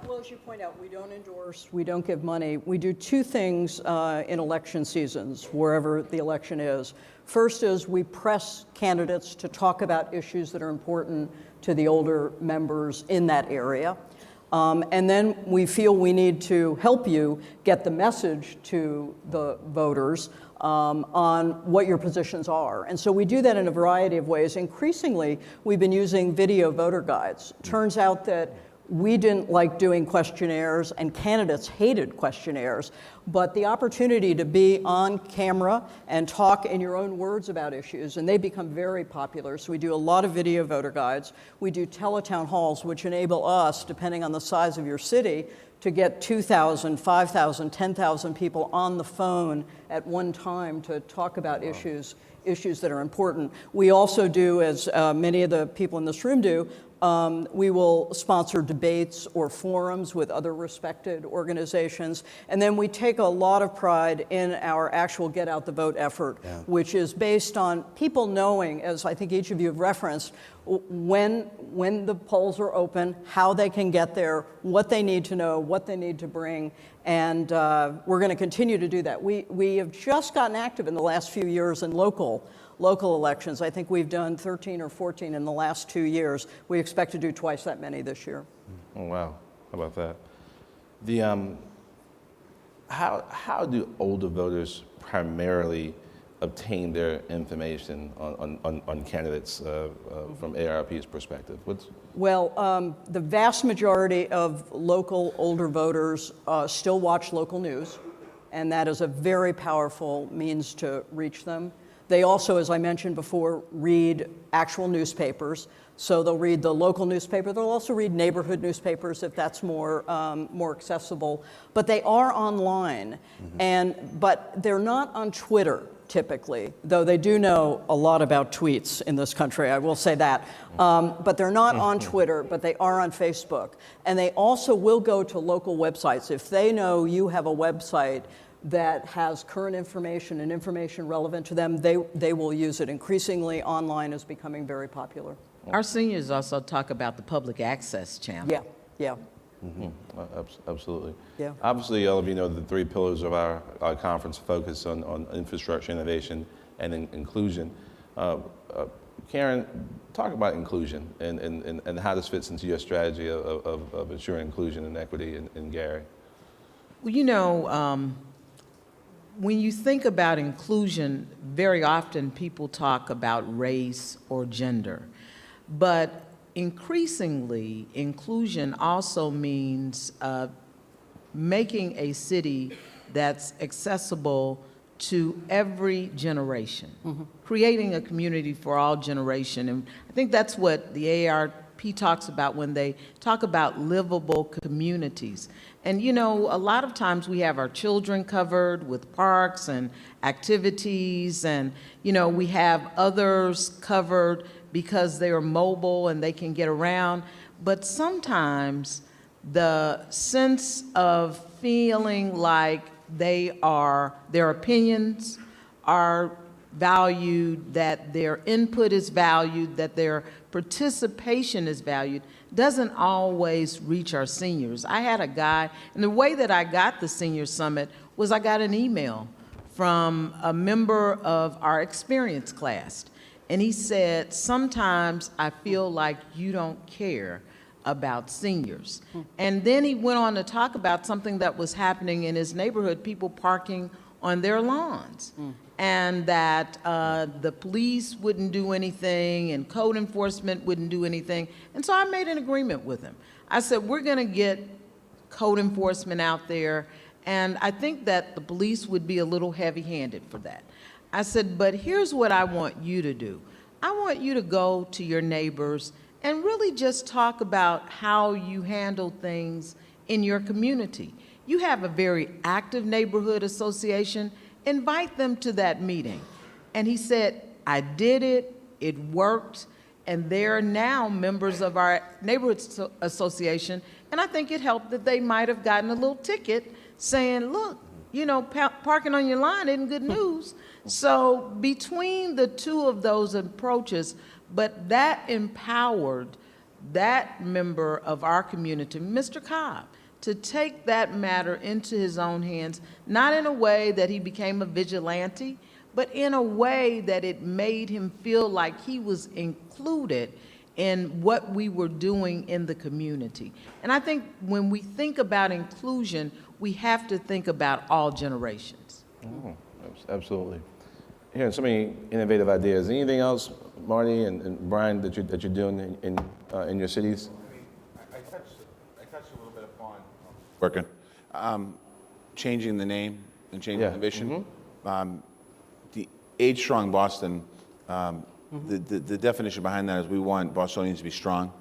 Well, as you point out, we don't endorse, we don't give money. We do two things in election seasons, wherever the election is. First is we press candidates to talk about issues that are important to the older members in that area. And then we feel we need to help you get the message to the voters on what your positions are. And so we do that in a variety of ways. Increasingly, we've been using video voter guides. Turns out that we didn't like doing questionnaires, and candidates hated questionnaires, but the opportunity to be on camera and talk in your own words about issues, and they become very popular. So we do a lot of video voter guides. We do teletown halls, which enable us, depending on the size of your city, to get 2,000, 5,000, 10,000 people on the phone at one time to talk about issues that are important. We also do, as many of the people in this room do, we will sponsor debates or forums with other respected organizations. And then we take a lot of pride in our actual Get Out the Vote effort, which is based on people knowing, as I think each of you have referenced, when the polls are open, how they can get there, what they need to know, what they need to bring. And we're going to continue to do that. We have just gotten active in the last few years in local elections. I think we've done 13 or 14 in the last 2 years. We expect to do twice that many this year. Oh, wow. How about that? How do older voters primarily obtain their information on candidates from AARP's perspective? Well, the vast majority of local older voters still watch local news, and that is a very powerful means to reach them. They also, as I mentioned before, read actual newspapers. So they'll read the local newspaper. They'll also read neighborhood newspapers if that's more accessible. But they are online, but they're not on Twitter typically, though they do know a lot about tweets in this country, I will say that. But they're not on Twitter, but they are on Facebook. And they also will go to local websites. If they know you have a website that has current information and information relevant to them, they will use it. Increasingly, online is becoming very popular. Our seniors also talk about the public access channel. Yeah. Absolutely. Yeah. Obviously, all of you know the three pillars of our conference focus on infrastructure, innovation, and inclusion. Karen, talk about inclusion and how this fits into your strategy of ensuring inclusion and equity in Gary. Well, you know, when you think about inclusion, very often people talk about race or gender. But increasingly, inclusion also means making a city that's accessible to every generation, creating a community for all generation. And I think that's what the AARP talks about when they talk about livable communities. And you know, a lot of times we have our children covered with parks and activities, and you know, we have others covered because they are mobile and they can get around. But sometimes the sense of feeling like their opinions are valued, that their input is valued, that their participation is valued, doesn't always reach our seniors. I had a guy, and the way that I got the Senior Summit was I got an email from a member of our experience class. And he said, sometimes I feel like you don't care about seniors. And then he went on to talk about something that was happening in his neighborhood, people parking on their lawns. And that the police wouldn't do anything and code enforcement wouldn't do anything. And so I made an agreement with him. I said, we're gonna get code enforcement out there, and I think that the police would be a little heavy-handed for that. I said, but here's what I want you to do. I want you to go to your neighbors and really just talk about how you handle things in your community. You have a very active neighborhood association. Invite them to that meeting. And he said, I did it, it worked, and they're now members of our neighborhood association, and I think it helped that they might have gotten a little ticket saying, look, you know, parking on your line isn't good news. So between the two of those approaches, but that empowered that member of our community, Mr. Cobb, to take that matter into his own hands, not in a way that he became a vigilante, but in a way that it made him feel like he was included in what we were doing in the community. And I think when we think about inclusion, we have to think about all generations. Oh, absolutely. Hearing so many innovative ideas. Anything else, Marty and Brian, that you're doing in your cities? I touched a little bit upon working, changing the name and changing the mission. The Age Strong Boston. The definition behind that is we want Bostonians to be strong,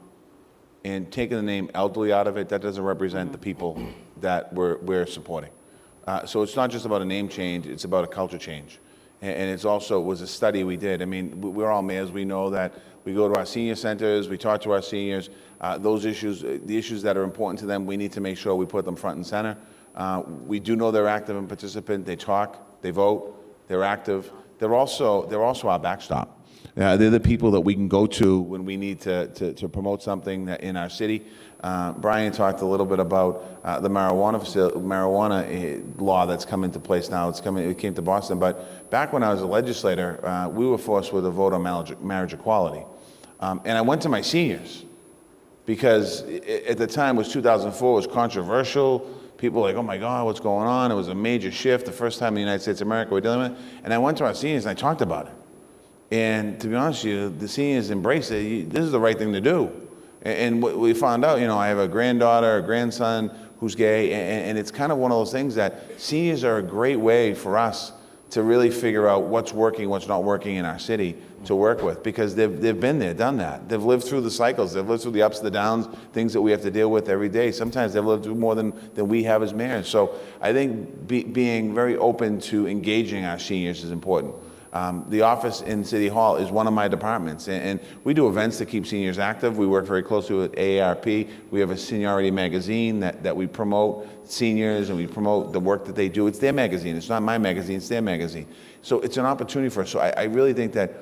and taking the name elderly out of it, that doesn't represent the people that we're supporting. So it's not just about a name change; it's about a culture change. And it's also, it was a study we did. I mean, we're all mayors. We know that we go to our senior centers, we talk to our seniors. Those issues, the issues that are important to them, we need to make sure we put them front and center. We do know they're active and participant. They talk, they vote, they're active. They're also our backstop. They're the people that we can go to when we need to promote something that in our city. Brian talked a little bit about the marijuana law that's come into place now. It came to Boston, but back when I was a legislator, we were forced with a vote on marriage equality. And I went to my seniors because at the time it was 2004, it was controversial. People were like, oh my God, what's going on? It was a major shift, the first time in the United States of America we're dealing with it. And I went to our seniors and I talked about it. And to be honest with you, the seniors embraced it. This is the right thing to do. And what we found out, you know, I have a granddaughter, a grandson who's gay, and it's kind of one of those things that seniors are a great way for us to really figure out what's working, what's not working in our city to work with, because they've been there, done that. They've lived through the cycles. They've lived through the ups, the downs, things that we have to deal with every day. Sometimes they've lived through more than we have as mayors. So I think being very open to engaging our seniors is important. The office in City Hall is one of my departments, and we do events to keep seniors active. We work very closely with AARP. We have a seniority magazine that we promote seniors, and we promote the work that they do. It's their magazine. It's not my magazine. It's their magazine. So it's an opportunity for us. So I really think that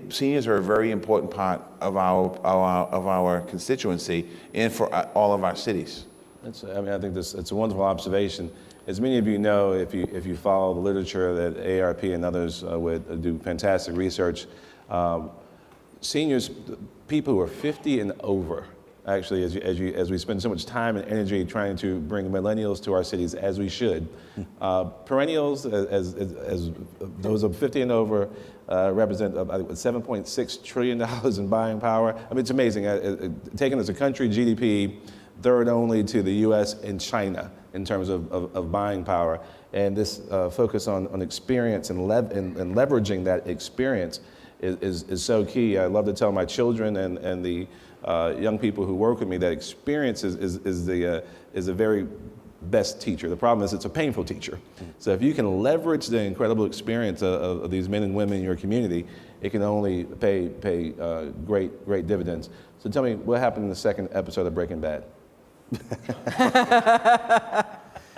seniors are a very important part of our constituency and for all of our cities. I think it's a wonderful observation. As many of you know, if you follow the literature that AARP and others would do fantastic research, seniors, people who are 50 and over, actually, as we spend so much time and energy trying to bring millennials to our cities, as we should, perennials, as those of 50 and over, represent $7.6 trillion in buying power. I mean, it's amazing. Taken as a country, GDP, third only to the U.S. and China in terms of buying power. And this focus on experience and leveraging that experience is so key. I love to tell my children and the young people who work with me that experience is the very best teacher. The problem is it's a painful teacher. So if you can leverage the incredible experience of these men and women in your community, it can only pay great dividends. So tell me, what happened in the second episode of Breaking Bad?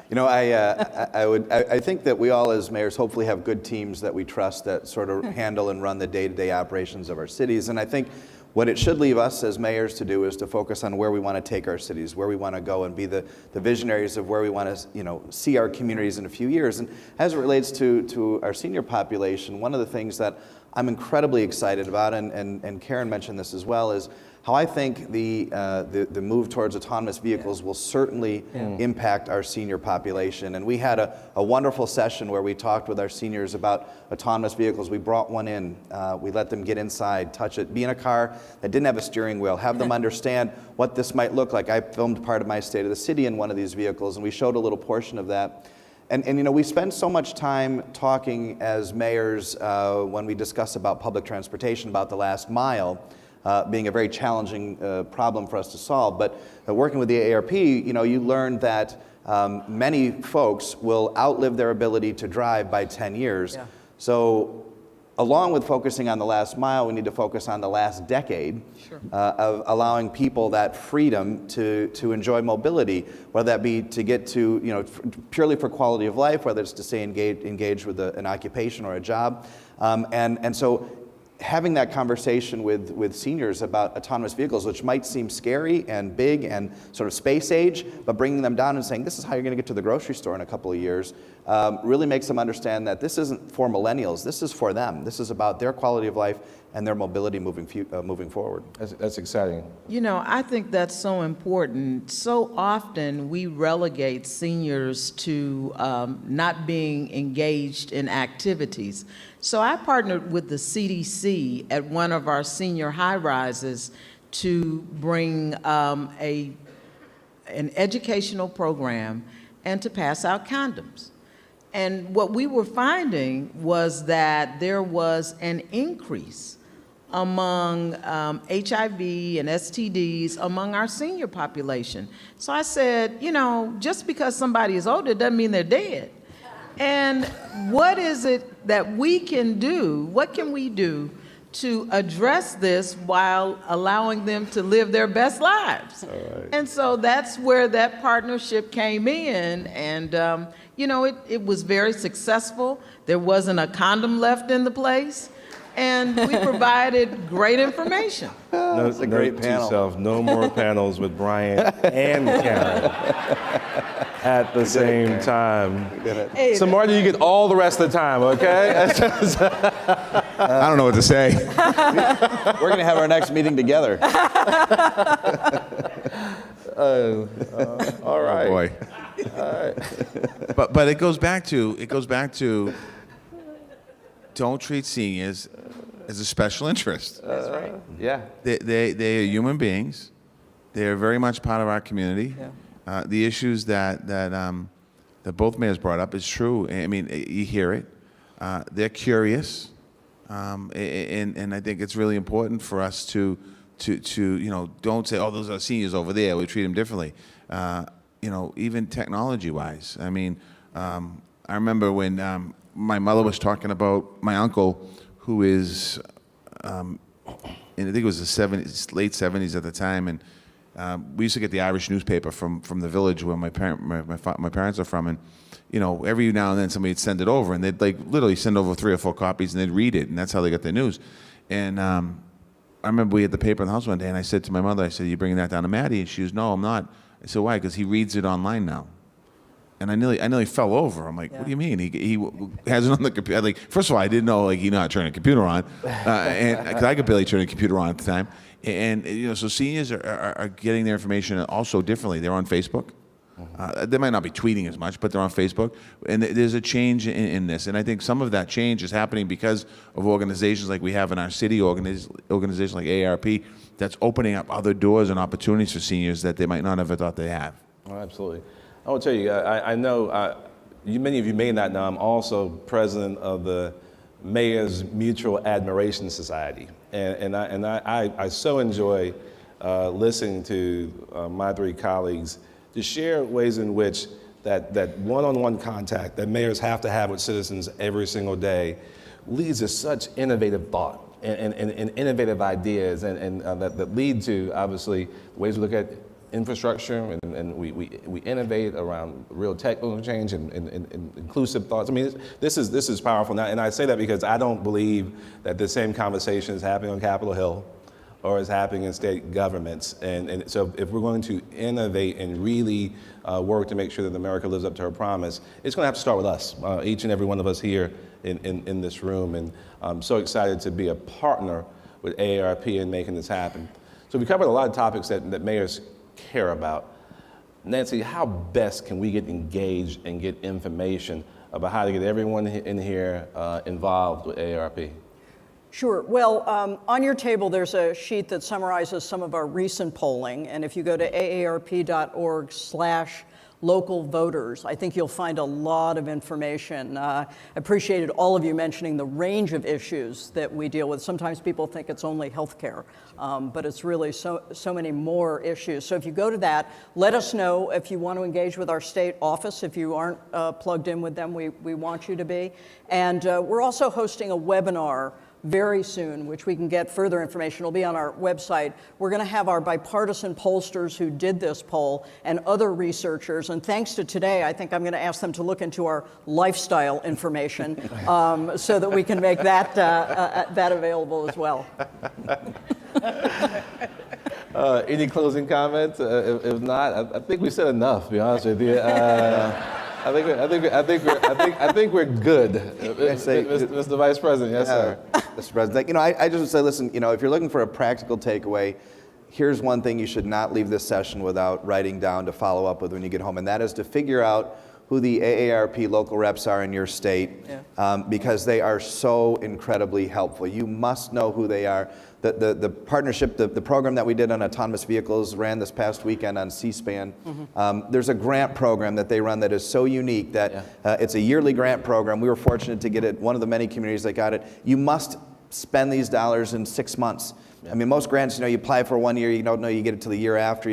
You know, I think that we all as mayors hopefully have good teams that we trust that sort of handle and run the day-to-day operations of our cities. And I think what it should leave us as mayors to do is to focus on where we want to take our cities, where we want to go, and be the visionaries of where we want to, see our communities in a few years. And as it relates to our senior population, one of the things that I'm incredibly excited about, and Karen mentioned this as well, is how I think the move towards autonomous vehicles will certainly impact our senior population. And we had a wonderful session where we talked with our seniors about autonomous vehicles. We brought one in, we let them get inside, touch it, be in a car that didn't have a steering wheel, have them understand what this might look like. I filmed part of my State of the City in one of these vehicles, and we showed a little portion of that. And you know, we spend so much time talking as mayors when we discuss about public transportation, about the last mile, being a very challenging problem for us to solve. But working with the AARP, you know, you learned that many folks will outlive their ability to drive by 10 years. Yeah. So along with focusing on the last mile, we need to focus on the last decade of allowing people that freedom to enjoy mobility, whether that be to get to, you know, purely for quality of life, whether it's to stay engaged with an occupation or a job. And so having that conversation with seniors about autonomous vehicles, which might seem scary and big and sort of space age, but bringing them down and saying, this is how you're going to get to the grocery store in a couple of years, really makes them understand that this isn't for millennials. This is for them. This is about their quality of life and their mobility moving forward. That's exciting. You know, I think that's so important. So often we relegate seniors to not being engaged in activities. So I partnered with the CDC at one of our senior high-rises to bring an educational program and to pass out condoms. And what we were finding was that there was an increase among HIV and STDs among our senior population. So I said, you know, just because somebody is older doesn't mean they're dead. And what is it that we can do, what can we do to address this while allowing them to live their best lives? Right. And so that's where that partnership came in, and you know, it was very successful. There wasn't a condom left in the place, and we provided great information. It's a great panel. No more panels with Brian and Karen at the same time. Hey, So Marty, you get all the rest of the time, okay? I don't know what to say. We're going to have our next meeting together. All right. Oh boy. But it goes back to don't treat seniors as a special interest. That's right. Yeah. They are human beings. They are very much part of our community. Yeah. The issues that both mayors brought up is true. I mean, you hear it. They're curious, and I think it's really important for us to you know, don't say, oh, those are seniors over there, we treat them differently. You know, even technology-wise. I mean, I remember when my mother was talking about my uncle, who is, and I think it was the late 70s at the time, and we used to get the Irish newspaper from the village where my parents are from, and you know, every now and then somebody would send it over, and they'd like literally send over 3 or 4 copies, and they'd read it, and that's how they got their news. And I remember we had the paper in the house one day, and I said to my mother, I said, "You bringing that down to Maddie?" And she goes, "No, I'm not." I said, "Why?" Because he reads it online now. And I nearly fell over. I'm like, What do you mean? He has it on the computer. Like, first of all, I didn't know like he knew how to turn a computer on, and because I could barely turn a computer on at the time. And you know, so seniors are getting their information also differently. They're on Facebook. They might not be tweeting as much, but they're on Facebook. And there's a change in this. And I think some of that change is happening because of organizations like we have in our city, organizations like AARP, that's opening up other doors and opportunities for seniors that they might not have thought they have. Oh, absolutely. I will tell you, I know many of you may not know, I'm also president of the Mayor's Mutual Admiration Society. And I so enjoy listening to my 3 colleagues to share ways in which that one-on-one contact that mayors have to have with citizens every single day leads to such innovative thought and innovative ideas and that lead to, obviously, ways we look at infrastructure and we innovate around real technical change and inclusive thoughts. I mean, this is powerful now, and I say that because I don't believe that the same conversation is happening on Capitol Hill or is happening in state governments. And so if we're going to innovate and really work to make sure that America lives up to her promise, it's going to have to start with us, each and every one of us here in this room. And I'm so excited to be a partner with AARP in making this happen. So we covered a lot of topics that mayors care about. Nancy, how best can we get engaged and get information about how to get everyone in here involved with AARP? Sure. Well, on your table, there's a sheet that summarizes some of our recent polling. And if you go to aarp.org/local voters, I think you'll find a lot of information. I appreciated all of you mentioning the range of issues that we deal with. Sometimes people think it's only healthcare, but it's really so many more issues. So if you go to that, let us know if you want to engage with our state office. If you aren't plugged in with them, we want you to be. And we're also hosting a webinar very soon, which we can get further information. It'll be on our website. We're going to have our bipartisan pollsters who did this poll and other researchers. And thanks to today, I think I'm going to ask them to look into our lifestyle information so that we can make that that available as well. Any closing comments? If not, I think we said enough, to be honest with you. I think we're good. Mr. Vice President, yes, sir. Mr. President, I just would say, listen, if you're looking for a practical takeaway, here's one thing you should not leave this session without writing down to follow up with when you get home, and that is to figure out who the AARP local reps are in your state, because they are so incredibly helpful. You must know who they are. The partnership, the program that we did on autonomous vehicles ran this past weekend on C-SPAN. There's a grant program that they run that is so unique that it's a yearly grant program. We were fortunate to get it, one of the many communities that got it. You must spend these dollars in 6 months. I mean, most grants, you apply for 1 year, you don't know you get it till the year after.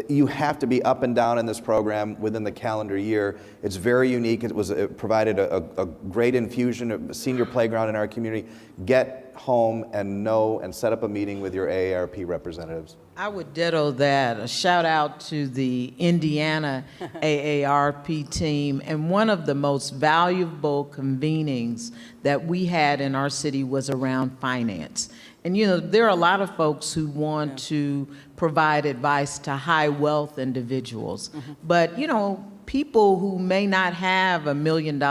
You have to be up and down in this program within the calendar year. It's very unique. It provided a great infusion, a senior playground in our community. Get home and know and set up a meeting with your AARP representatives. I would ditto that. A shout out to the Indiana AARP team. And one of the most valuable convenings that we had in our city was around finance. And there are a lot of folks who want to provide advice to high wealth individuals. But people who may not have $1 million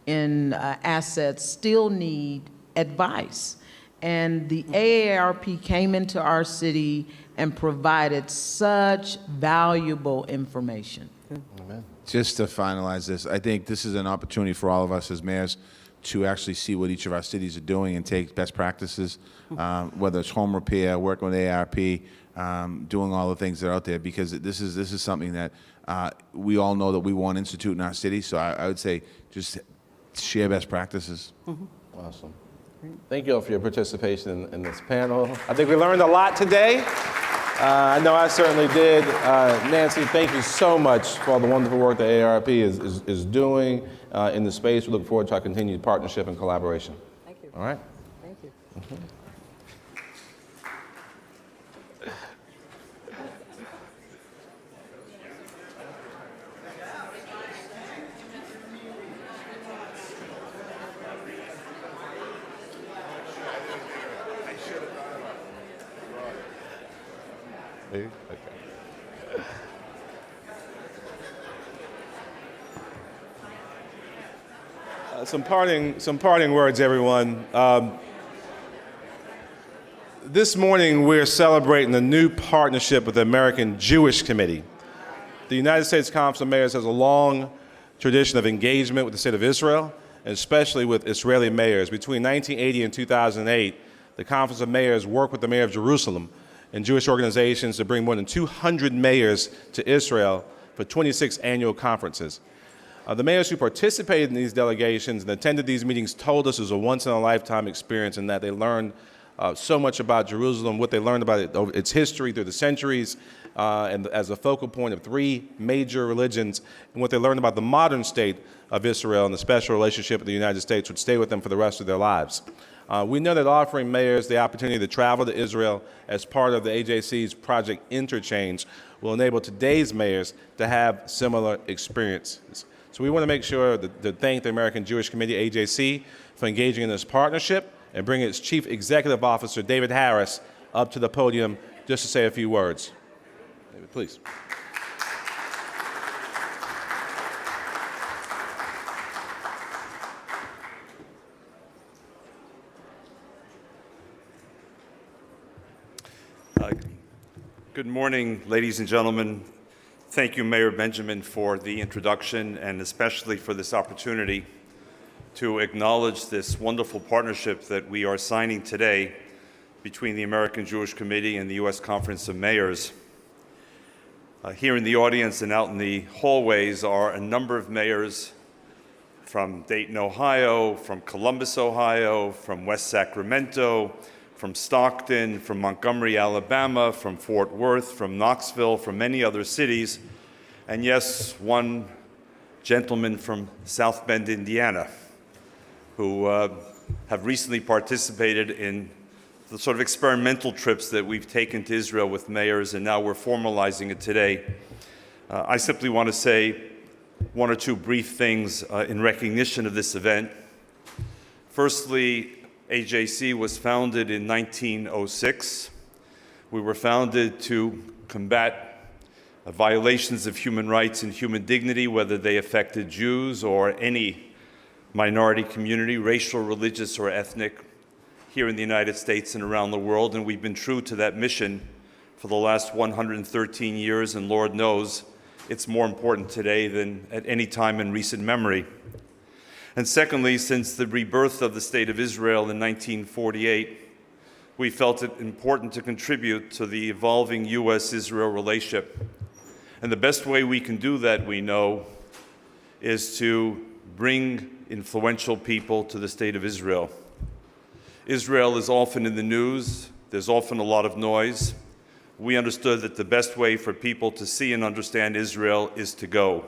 in assets still need advice. And the AARP came into our city and provided such valuable information. Amen. Just to finalize this, I think this is an opportunity for all of us as mayors to actually see what each of our cities are doing and take best practices, whether it's home repair, working with AARP, doing all the things that are out there, because this is something that we all know that we want to institute in our city. So I would say just share best practices. Awesome. Thank you all for your participation in this panel. I think we learned a lot today. I know I certainly did. Nancy, thank you so much for all the wonderful work that AARP is doing in the space. We look forward to our continued partnership and collaboration. Thank you. All right? Thank you. Okay. Some parting words, everyone. This morning, we're celebrating a new partnership with the American Jewish Committee. The United States Conference of Mayors has a long tradition of engagement with the state of Israel, and especially with Israeli mayors. Between 1980 and 2008, the Conference of Mayors worked with the mayor of Jerusalem and Jewish organizations to bring more than 200 mayors to Israel for 26 annual conferences. The mayors who participated in these delegations and attended these meetings told us it was a once-in-a-lifetime experience, and that they learned so much about Jerusalem, what they learned about its history through the centuries, and as a focal point of 3 major religions, and what they learned about the modern state of Israel and the special relationship with the United States would stay with them for the rest of their lives. We know that offering mayors the opportunity to travel to Israel as part of the AJC's Project Interchange will enable today's mayors to have similar experiences. So we want to make sure to thank the American Jewish Committee, AJC, for engaging in this partnership and bringing its Chief Executive Officer, David Harris, up to the podium just to say a few words. David, please. Good morning, ladies and gentlemen. Thank you, Mayor Benjamin, for the introduction and especially for this opportunity to acknowledge this wonderful partnership that we are signing today between the American Jewish Committee and the U.S. Conference of Mayors. Here in the audience and out in the hallways are a number of mayors from Dayton, Ohio, from Columbus, Ohio, from West Sacramento, from Stockton, from Montgomery, Alabama, from Fort Worth, from Knoxville, from many other cities, and yes, one gentleman from South Bend, Indiana, who have recently participated in the sort of experimental trips that we've taken to Israel with mayors, and now we're formalizing it today. I simply want to say one or two brief things in recognition of this event. Firstly, AJC was founded in 1906. We were founded to combat violations of human rights and human dignity, whether they affected Jews or any minority community, racial, religious, or ethnic, here in the United States and around the world. And we've been true to that mission for the last 113 years, and Lord knows it's more important today than at any time in recent memory. And secondly, since the rebirth of the State of Israel in 1948, we felt it important to contribute to the evolving U.S.-Israel relationship. And the best way we can do that, we know, is to bring influential people to the State of Israel. Israel is often in the news. There's often a lot of noise. We understood that the best way for people to see and understand Israel is to go.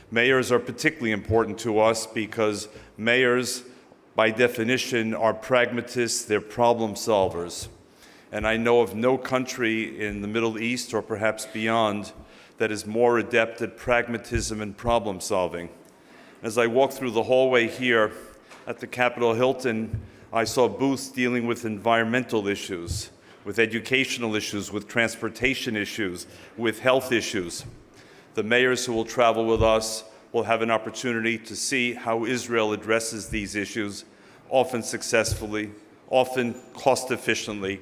Mayors are particularly important to us because mayors, by definition, are pragmatists, they're problem solvers. And I know of no country in the Middle East or perhaps beyond that is more adept at pragmatism and problem solving. As I walked through the hallway here at the Capitol Hilton, I saw booths dealing with environmental issues, with educational issues, with transportation issues, with health issues. The mayors who will travel with us will have an opportunity to see how Israel addresses these issues, often successfully, often cost efficiently.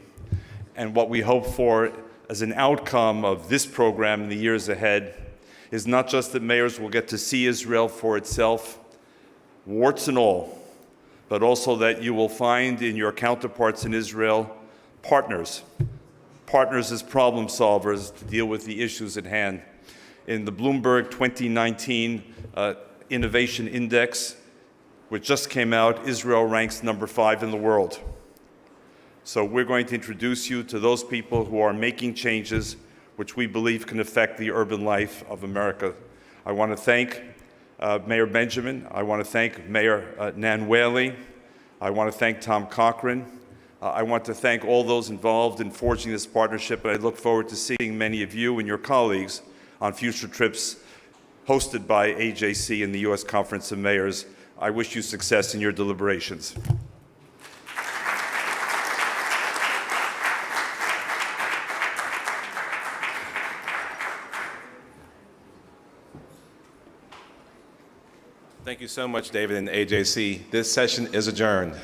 And what we hope for as an outcome of this program in the years ahead is not just that mayors will get to see Israel for itself, warts and all, but also that you will find in your counterparts in Israel partners as problem solvers to deal with the issues at hand. In the Bloomberg 2019 Innovation Index, which just came out, Israel ranks number 5 in the world. So we're going to introduce you to those people who are making changes which we believe can affect the urban life of America. I want to thank Mayor Benjamin. I want to thank Mayor Nan Whaley. I want to thank Tom Cochran. I want to thank all those involved in forging this partnership, and I look forward to seeing many of you and your colleagues on future trips hosted by AJC and the U.S. Conference of Mayors. I wish you success in your deliberations. Thank you so much, David and AJC. This session is adjourned.